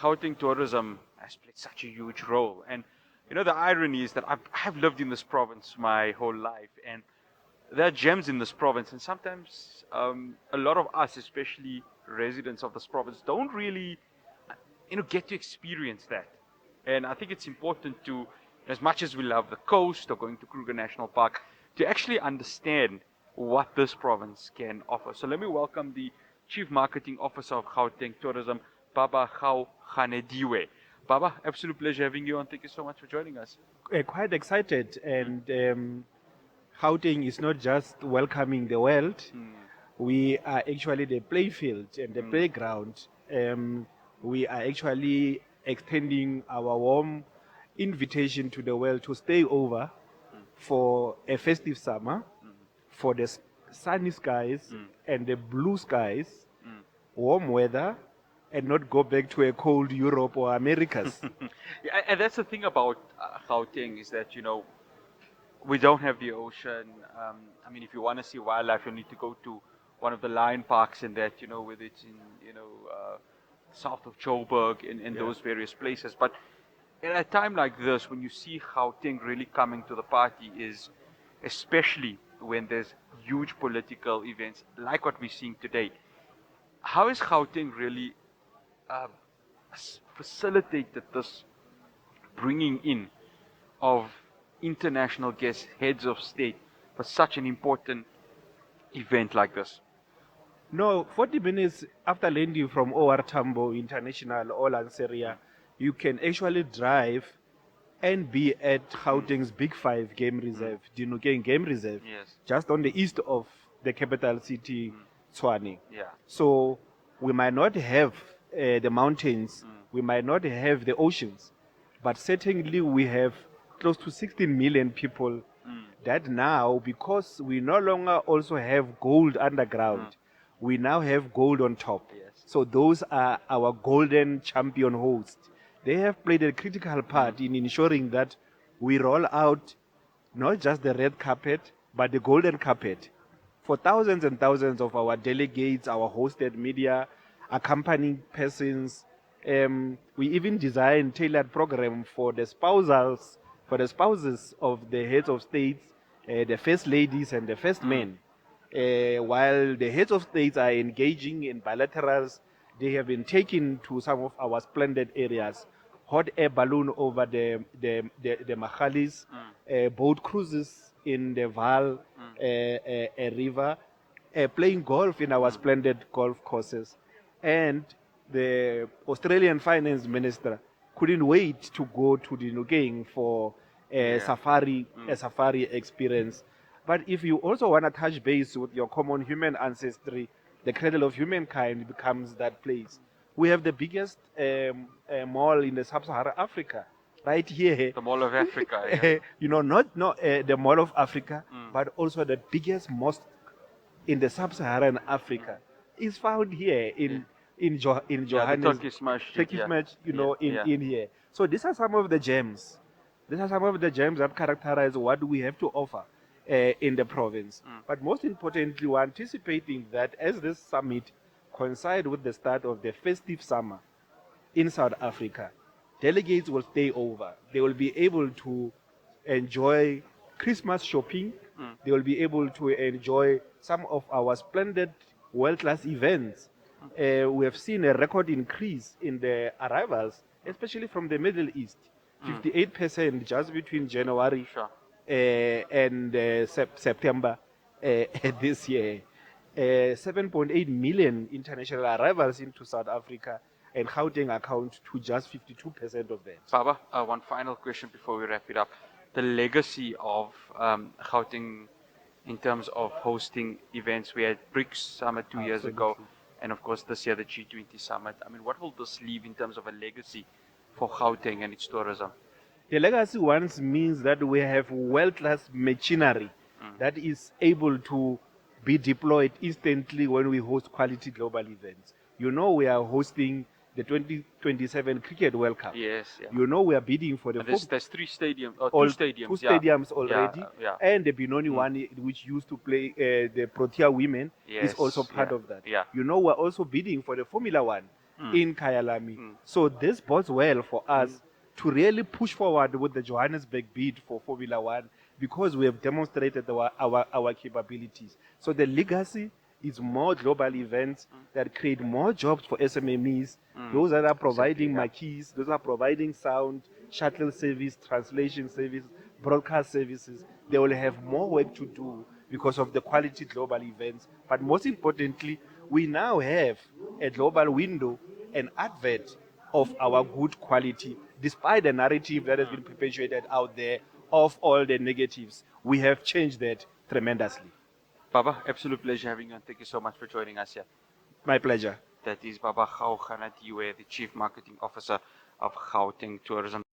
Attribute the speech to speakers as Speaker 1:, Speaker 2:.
Speaker 1: Gauteng Tourism has played such a huge role. And the irony is that I've lived in this province my whole life, and there are gems in this province, and sometimes a lot of us, especially residents of this province, don't really, get to experience that. And I think it's important to, as much as we love the coast or going to Kruger National Park, to actually understand what this province can offer. So let me welcome the Chief Marketing Officer of Gauteng Tourism, Barba Gaoganediwe. Baba, absolute pleasure having you on. Thank you so much for joining us.
Speaker 2: Quite excited, and Gauteng is not just welcoming the world. We are actually the playfield and the playground. We are actually extending our warm invitation to the world to stay over for a festive summer, for the sunny skies and the blue skies, warm weather, and not go back to a cold Europe or Americas.
Speaker 1: Yeah, and that's the thing about Gauteng is that, we don't have the ocean. If you want to see wildlife, you need to go to one of the lion parks and that, whether it's in, south of Joburg and those various places. But at a time like this, when you see Gauteng really coming to the party, is especially when there's huge political events like what we're seeing today. How is Gauteng really facilitated this bringing in of international guests, heads of state, for such an important event like this?
Speaker 2: No, 40 minutes after landing from OR Tambo International or Lanseria, you can actually drive and be at Gauteng's Big Five Game Reserve, Dinokeng Game Reserve,
Speaker 1: Yes.
Speaker 2: just on the east of the capital city, Tshwane.
Speaker 1: Yeah.
Speaker 2: So we might not have the mountains, we might not have the oceans, but certainly we have close to 16 million people that now, because we no longer also have gold underground, we now have gold on top.
Speaker 1: Yes.
Speaker 2: So those are our golden champion hosts. They have played a critical part in ensuring that we roll out not just the red carpet, but the golden carpet for thousands and thousands of our delegates, our hosted media, accompanying persons. We even designed tailored program for the spouses of the heads of states, the first ladies and the first men. While the heads of states are engaging in bilaterals, they have been taken to some of our splendid areas. Hot air balloon over the Mahalis, boat cruises in the Val River, playing golf in our splendid golf courses. And the Australian finance minister couldn't wait to go to Dinokeng for a safari experience. But if you also want to touch base with your common human ancestry, the cradle of humankind becomes that place. We have the biggest mall in the sub-Saharan Africa, right here.
Speaker 1: The Mall of Africa. Yeah.
Speaker 2: Not the Mall of Africa, but also the biggest mosque in the sub-Saharan Africa is found here in Johannesburg.
Speaker 1: The Turkish Masjid.
Speaker 2: In here. So these are some of the gems. These are some of the gems that characterize what we have to offer in the province. But most importantly, we're anticipating that as this summit coincides with the start of the festive summer in South Africa, delegates will stay over. They will be able to enjoy Christmas shopping. They will be able to enjoy some of our splendid world-class events. We have seen a record increase in the arrivals, especially from the Middle East. 58% just between January and September this year. 7.8 million international arrivals into South Africa, and Gauteng account to just 52% of that.
Speaker 1: Baba, one final question before we wrap it up. The legacy of Gauteng in terms of hosting events. We had BRICS Summit 2 years ago, and of course this year the G20 Summit. What will this leave in terms of a legacy for Gauteng and its tourism?
Speaker 2: The legacy once means that we have world-class machinery that is able to be deployed instantly when we host quality global events. We are hosting the 2027 Cricket World Cup.
Speaker 1: Yes. Yeah.
Speaker 2: We are bidding for the...
Speaker 1: There's three stadiums, or two stadiums.
Speaker 2: Two stadiums already.
Speaker 1: Yeah.
Speaker 2: And the Benoni one, which used to play the Protea women, is also part of that.
Speaker 1: Yeah.
Speaker 2: We're also bidding for the Formula One in Kyalami. So this bodes well for us to really push forward with the Johannesburg bid for Formula One because we have demonstrated our capabilities. So the legacy is more global events that create more jobs for SMMEs. Those that are providing marquees, those are providing sound, shuttle service, translation service, broadcast services. They will have more work to do because of the quality global events. But most importantly, we now have a global window, an advert of our good quality, despite the narrative that has been perpetuated out there of all the negatives. We have changed that tremendously.
Speaker 1: Baba, absolute pleasure having you, and thank you so much for joining us here.
Speaker 2: My pleasure.
Speaker 1: That is Barba Gaoganediwe, the Chief Marketing Officer of Gauteng Tourism.